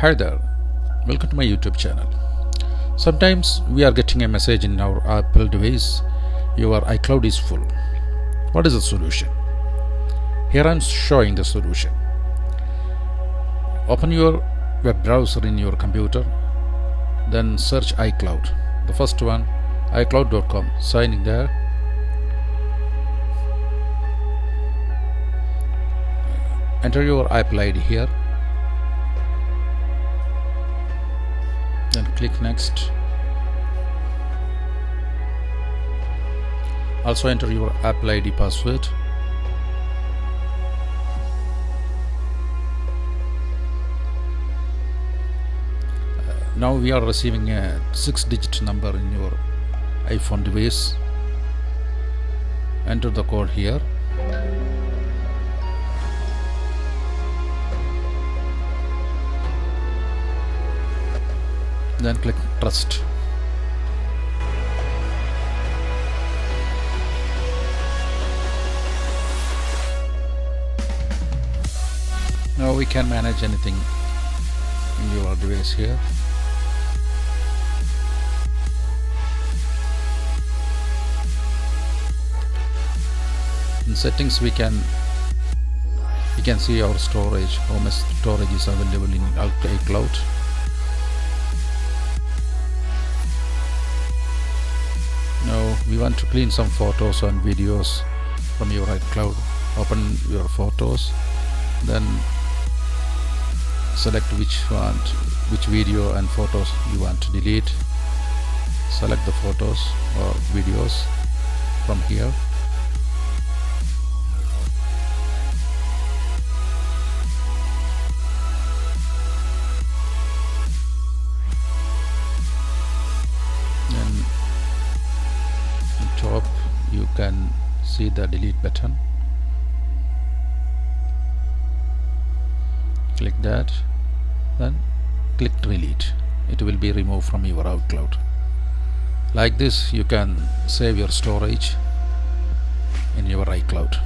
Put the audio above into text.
Hi there, welcome to my YouTube channel. Sometimes we are getting a message in our Apple device, your iCloud is full. What is the solution? Here I am showing the solution. Open your web browser in your computer, then search iCloud. The first one, iCloud.com. Sign in there. Enter your Apple ID here. Then click next. Also enter your Apple ID password. Now we are receiving a 6-digit number in your iPhone device. Enter the code here. Then click trust. Now we can manage anything in your device here. In settings we can see our storage, how much storage is available in iCloud. Now we want to clean some photos and videos from your iCloud. Open your photos, then select which video and photos you want to delete. Select the photos or videos from here. Then on top you can see the delete button. Click that, then click delete. It will be removed from your iCloud. Like this you can save your storage in your iCloud.